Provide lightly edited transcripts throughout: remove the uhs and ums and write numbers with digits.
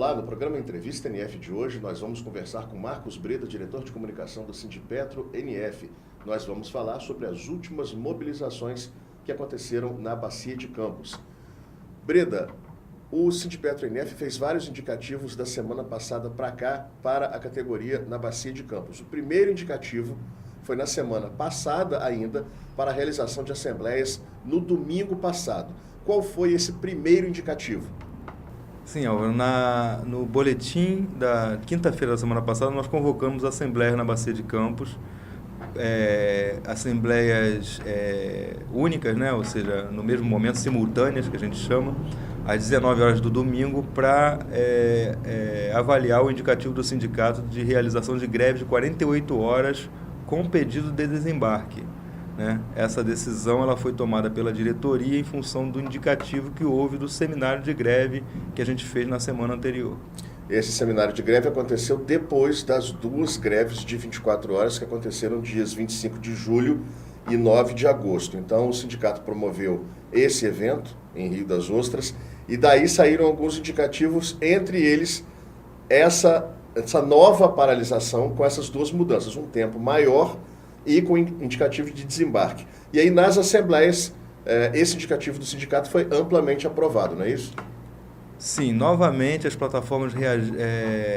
Olá, no programa Entrevista NF de hoje nós vamos conversar com Marcos Breda, diretor de comunicação do Sindipetro NF. Nós vamos falar sobre as últimas mobilizações que aconteceram na Bacia de Campos. Breda, o Sindipetro NF fez vários indicativos da semana passada para cá para a categoria na Bacia de Campos. O primeiro indicativo foi na semana passada ainda para a realização de assembleias no domingo passado. Qual foi esse primeiro indicativo? Sim, Álvaro, no boletim da quinta-feira da semana passada, nós convocamos assembleias na Bacia de Campos, assembleias únicas, né? Ou seja, no mesmo momento, simultâneas, que a gente chama, às 19 horas do domingo, para avaliar o indicativo do sindicato de realização de greve de 48 horas com pedido de desembarque. Né? Essa decisão ela foi tomada pela diretoria em função do indicativo que houve do seminário de greve que a gente fez na semana anterior. Esse seminário de greve aconteceu depois das duas greves de 24 horas que aconteceram dias 25 de julho e 9 de agosto. Então o sindicato promoveu esse evento em Rio das Ostras e daí saíram alguns indicativos, entre eles essa nova paralisação com essas duas mudanças, um tempo maior e com indicativo de desembarque. E aí, nas assembleias, esse indicativo do sindicato foi amplamente aprovado, não é isso? Sim, novamente as plataformas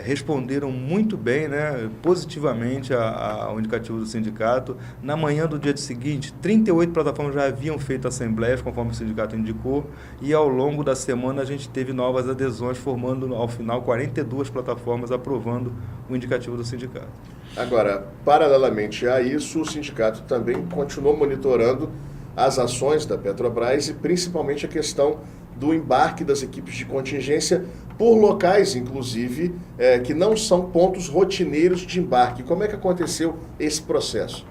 responderam muito bem, né, positivamente ao indicativo do sindicato. Na manhã do dia seguinte, 38 plataformas já haviam feito assembleias, conforme o sindicato indicou, e ao longo da semana a gente teve novas adesões, formando, ao final, 42 plataformas aprovando o indicativo do sindicato. Agora, paralelamente a isso, o sindicato também continuou monitorando as ações da Petrobras e principalmente a questão do embarque das equipes de contingência por locais, inclusive, que não são pontos rotineiros de embarque. Como é que aconteceu esse processo?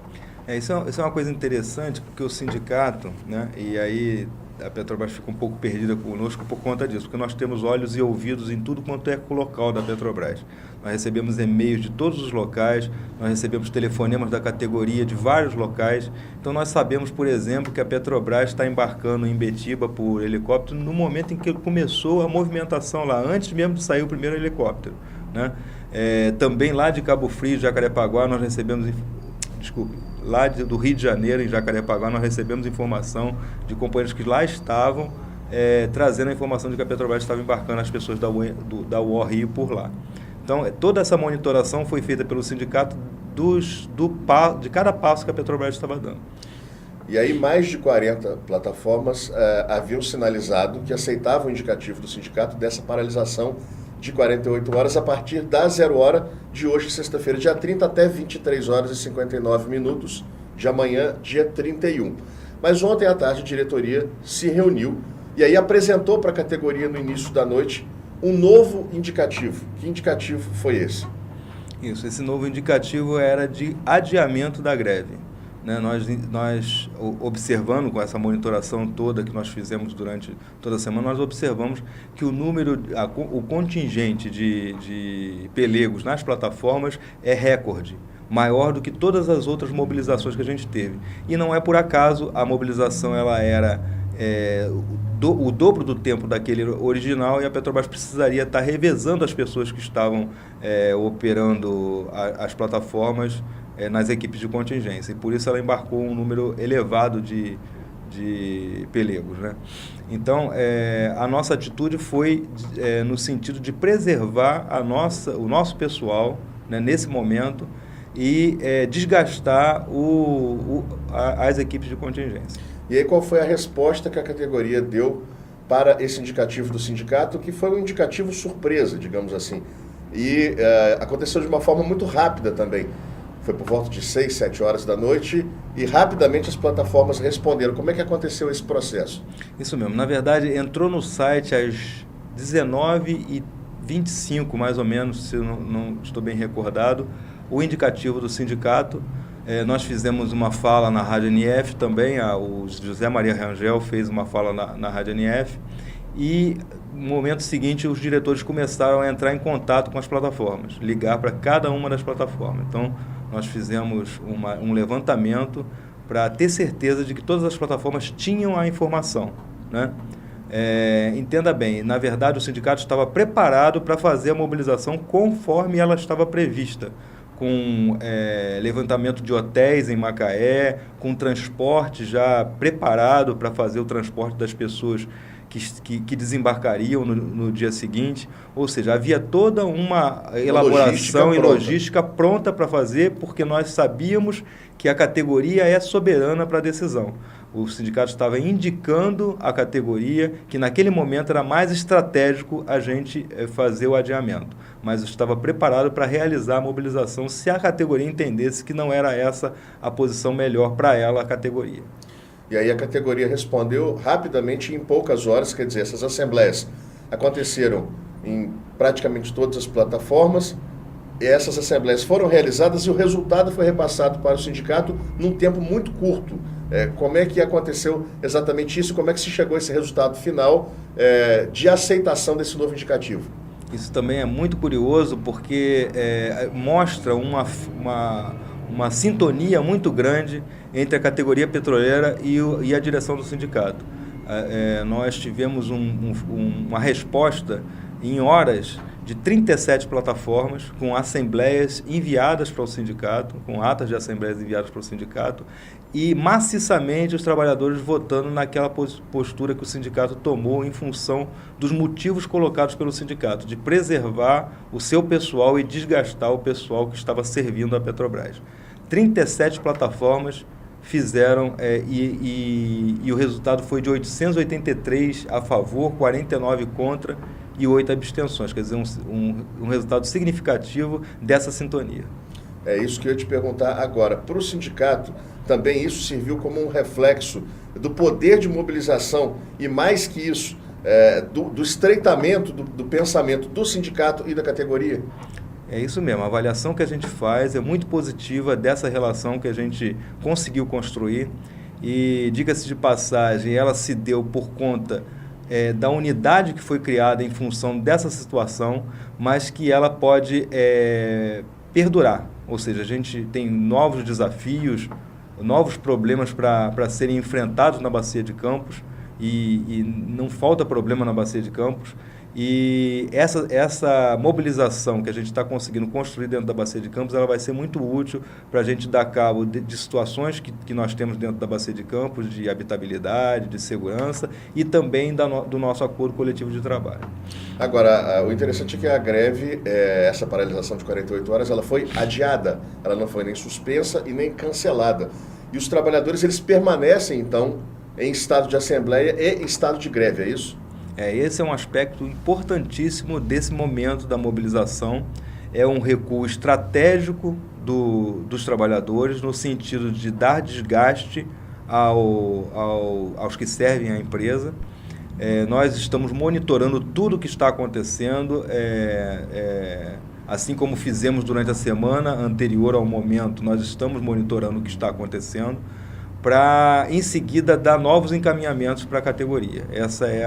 Isso é uma coisa interessante, porque o sindicato, né, e aí a Petrobras fica um pouco perdida conosco por conta disso, porque nós temos olhos e ouvidos em tudo quanto é local da Petrobras. Nós recebemos e-mails de todos os locais, nós recebemos telefonemas da categoria de vários locais. Então nós sabemos, por exemplo, que a Petrobras está embarcando em Betiba por helicóptero no momento em que começou a movimentação lá, antes mesmo de sair o primeiro helicóptero, né? Também lá de Cabo Frio, Jacarepaguá, nós recebemos... lá do Rio de Janeiro, em Jacarepaguá, nós recebemos informação de companheiros que lá estavam trazendo a informação de que a Petrobras estava embarcando as pessoas da UOL Rio por lá. Então, toda essa monitoração foi feita pelo sindicato de cada passo que a Petrobras estava dando. E aí, mais de 40 plataformas haviam sinalizado que aceitavam o indicativo do sindicato dessa paralisação de 48 horas a partir da 0 hora de hoje, sexta-feira, dia 30, até 23 horas e 59 minutos de amanhã, dia 31. Mas ontem à tarde a diretoria se reuniu e aí apresentou para a categoria no início da noite um novo indicativo. Que indicativo foi esse? Isso, esse novo indicativo era de adiamento da greve. Né, nós observando com essa monitoração toda que nós fizemos durante toda a semana, nós observamos que o contingente de pelegos nas plataformas é recorde, maior do que todas as outras mobilizações que a gente teve. E não é por acaso, a mobilização ela era o dobro do tempo daquele original e a Petrobras precisaria estar revezando as pessoas que estavam operando as plataformas nas equipes de contingência, e por isso ela embarcou um número elevado de pelegos, né? Então, a nossa atitude foi no sentido de preservar o nosso pessoal, né, nesse momento e desgastar as equipes de contingência. E aí qual foi a resposta que a categoria deu para esse indicativo do sindicato, que foi um indicativo surpresa, digamos assim, e aconteceu de uma forma muito rápida também. Foi por volta de 6, 7 horas da noite e rapidamente as plataformas responderam. Como é que aconteceu esse processo? Isso mesmo. Na verdade, entrou no site às 19h25, mais ou menos, se eu não estou bem recordado, o indicativo do sindicato. Nós fizemos uma fala na Rádio NF também, o José Maria Rangel fez uma fala na Rádio NF e no momento seguinte os diretores começaram a entrar em contato com as plataformas, ligar para cada uma das plataformas. Então, nós fizemos um levantamento para ter certeza de que todas as plataformas tinham a informação, né? Entenda bem, na verdade o sindicato estava preparado para fazer a mobilização conforme ela estava prevista, com levantamento de hotéis em Macaé, com transporte já preparado para fazer o transporte das pessoas que desembarcariam no dia seguinte. Ou seja, havia toda uma elaboração e logística pronta para fazer, porque nós sabíamos que a categoria é soberana para a decisão. O sindicato estava indicando à categoria que naquele momento era mais estratégico a gente fazer o adiamento, mas estava preparado para realizar a mobilização se a categoria entendesse que não era essa a posição melhor para ela, a categoria. E aí a categoria respondeu rapidamente, em poucas horas. Quer dizer, essas assembleias aconteceram em praticamente todas as plataformas. Essas assembleias foram realizadas e o resultado foi repassado para o sindicato num tempo muito curto. Como é que aconteceu exatamente isso? Como é que se chegou a esse resultado final de aceitação desse novo indicativo? Isso também é muito curioso, porque mostra uma sintonia muito grande entre a categoria petroleira e a direção do sindicato. Nós tivemos uma resposta em horas de 37 plataformas, com assembleias enviadas para o sindicato, com atas de assembleias enviadas para o sindicato, e maciçamente os trabalhadores votando naquela postura que o sindicato tomou em função dos motivos colocados pelo sindicato, de preservar o seu pessoal e desgastar o pessoal que estava servindo a Petrobras. 37 plataformas fizeram e o resultado foi de 883 a favor, 49 contra e 8 abstenções, quer dizer, um resultado significativo dessa sintonia. É isso que eu ia te perguntar agora. Para o sindicato, também isso serviu como um reflexo do poder de mobilização e, mais que isso, do estreitamento do pensamento do sindicato e da categoria? É isso mesmo, a avaliação que a gente faz é muito positiva dessa relação que a gente conseguiu construir e, diga-se de passagem, ela se deu por conta da unidade que foi criada em função dessa situação, mas que ela pode perdurar. Ou seja, a gente tem novos desafios, novos problemas para serem enfrentados na Bacia de Campos e não falta problema na Bacia de Campos. E essa mobilização que a gente está conseguindo construir dentro da Bacia de Campos, ela vai ser muito útil para a gente dar cabo de situações que nós temos dentro da Bacia de Campos, de habitabilidade, de segurança e também do nosso acordo coletivo de trabalho. Agora, o interessante é que a greve, essa paralisação de 48 horas, ela foi adiada, ela não foi nem suspensa e nem cancelada. E os trabalhadores, eles permanecem, então, em estado de assembleia e estado de greve, é isso? Esse é um aspecto importantíssimo desse momento da mobilização. É um recuo estratégico dos trabalhadores no sentido de dar desgaste aos que servem à empresa. Nós estamos monitorando tudo o que está acontecendo, assim como fizemos durante a semana anterior ao momento, nós estamos monitorando o que está acontecendo, para, em seguida, dar novos encaminhamentos para a categoria. Essa é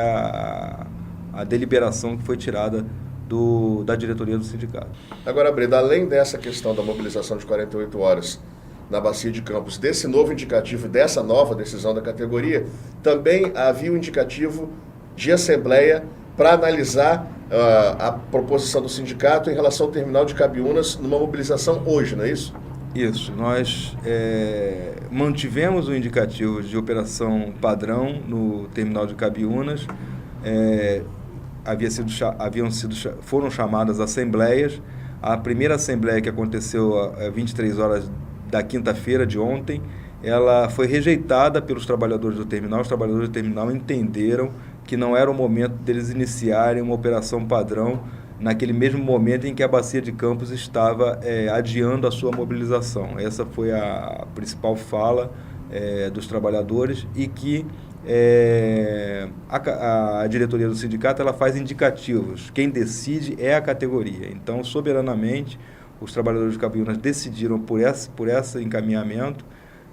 a deliberação que foi tirada da diretoria do sindicato. Agora, Breda, além dessa questão da mobilização de 48 horas na Bacia de Campos, desse novo indicativo, dessa nova decisão da categoria, também havia um indicativo de assembleia para analisar a proposição do sindicato em relação ao terminal de Cabiúnas numa mobilização hoje, não é isso? Isso, nós mantivemos o indicativo de operação padrão no terminal de Cabiúnas, foram chamadas assembleias. A primeira assembleia, que aconteceu às 23 horas da quinta-feira de ontem, ela foi rejeitada pelos trabalhadores do terminal. Os trabalhadores do terminal entenderam que não era o momento deles iniciarem uma operação padrão naquele mesmo momento em que a Bacia de Campos estava adiando a sua mobilização. Essa foi a principal fala dos trabalhadores e que a diretoria do sindicato ela faz indicativos. Quem decide é a categoria. Então, soberanamente, os trabalhadores de Cabiúnas decidiram por esse encaminhamento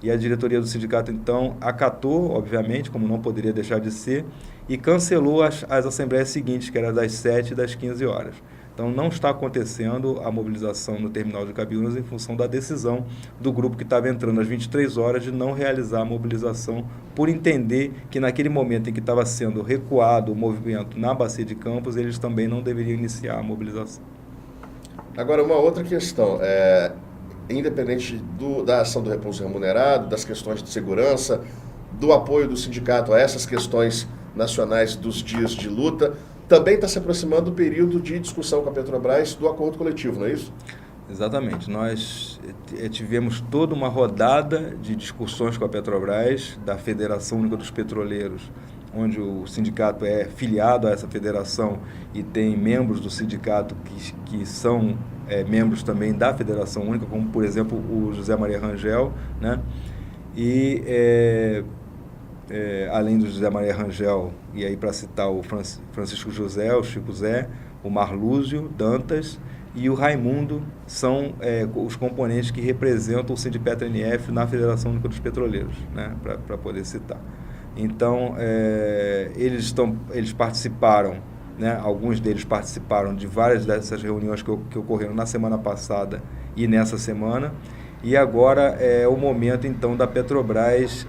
e a diretoria do sindicato, então, acatou, obviamente, como não poderia deixar de ser, e cancelou as assembleias seguintes, que eram das 7 e das 15 horas. Então, Então, não está acontecendo a mobilização no terminal de Cabiúnas em função da decisão do grupo que estava entrando às 23 horas de não realizar a mobilização, por entender que naquele momento em que estava sendo recuado o movimento na Bacia de Campos, eles também não deveriam iniciar a mobilização. Agora, uma outra questão, independente da ação do repouso remunerado, das questões de segurança, do apoio do sindicato a essas questões nacionais dos dias de luta, também está se aproximando o período de discussão com a Petrobras do acordo coletivo, não é isso? Exatamente. Nós tivemos toda uma rodada de discussões com a Petrobras, da Federação Única dos Petroleiros, onde o sindicato é filiado a essa federação e tem membros do sindicato que são membros também da Federação Única, como, por exemplo, o José Maria Rangel, né? E, além do José Maria Rangel, e aí para citar o Francisco José, o Chico Zé, o Marlúzio Dantas e o Raimundo, são os componentes que representam o Sindipetro NF na Federação Única dos Petroleiros, né? Para poder citar. Então, eles participaram, né? Alguns deles participaram de várias dessas reuniões que ocorreram na semana passada e nessa semana, e agora é o momento, então, da Petrobras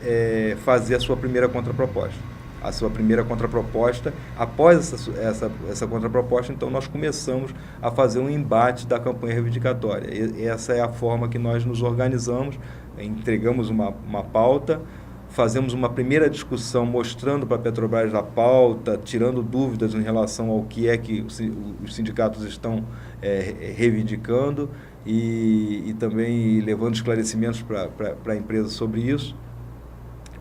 fazer a sua primeira contraproposta. A sua primeira contraproposta, após essa contraproposta, então, nós começamos a fazer um embate da campanha reivindicatória. E essa é a forma que nós nos organizamos, entregamos uma pauta, fazemos uma primeira discussão mostrando para a Petrobras a pauta, tirando dúvidas em relação ao que é que os sindicatos estão reivindicando e também levando esclarecimentos para a empresa sobre isso.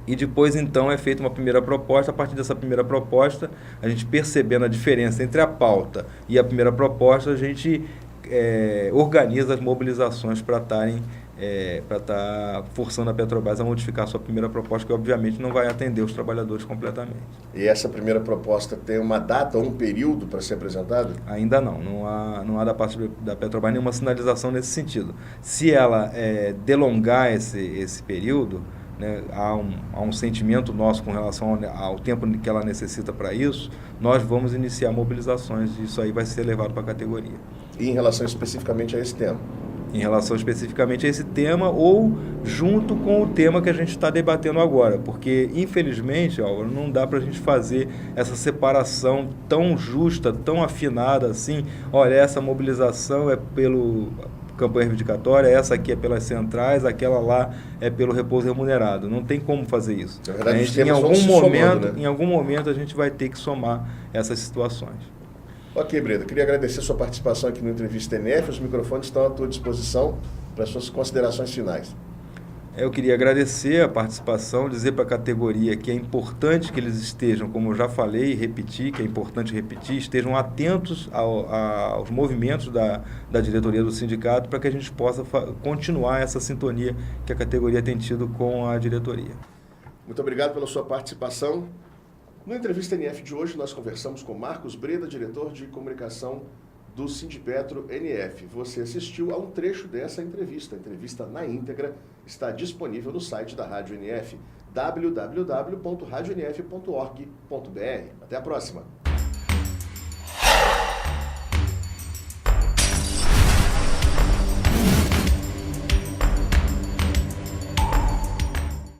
E depois, então, é feita uma primeira proposta. A partir dessa primeira proposta, a gente percebendo a diferença entre a pauta e a primeira proposta, a gente organiza as mobilizações para estar forçando a Petrobras a modificar a sua primeira proposta, que obviamente não vai atender os trabalhadores completamente. E essa primeira proposta tem uma data ou um período para ser apresentado? Ainda não. Não há da parte da Petrobras nenhuma sinalização nesse sentido. Se ela delongar esse período, né, há um sentimento nosso com relação ao tempo que ela necessita para isso, nós vamos iniciar mobilizações e isso aí vai ser levado para a categoria. E em relação especificamente a esse tema? Em relação especificamente a esse tema ou junto com o tema que a gente está debatendo agora, porque infelizmente, Álvaro, não dá para a gente fazer essa separação tão justa, tão afinada assim, olha, essa mobilização é pelo campanha reivindicatória, essa aqui é pelas centrais, aquela lá é pelo repouso remunerado. Não tem como fazer isso. Na verdade, em algum momento a gente vai ter que somar essas situações. Ok, Breda, queria agradecer a sua participação aqui no Entrevista NF. Os microfones estão à tua disposição para as suas considerações finais. Eu queria agradecer a participação, dizer para a categoria que é importante que eles estejam, como eu já falei e repeti, que é importante repetir, estejam atentos aos movimentos da diretoria do sindicato para que a gente possa continuar essa sintonia que a categoria tem tido com a diretoria. Muito obrigado pela sua participação. No Entrevista NF de hoje, nós conversamos com Marcos Breda, diretor de comunicação do Sindipetro NF. Você assistiu a um trecho dessa entrevista. A entrevista na íntegra está disponível no site da Rádio NF, www.radionf.org.br. Até a próxima!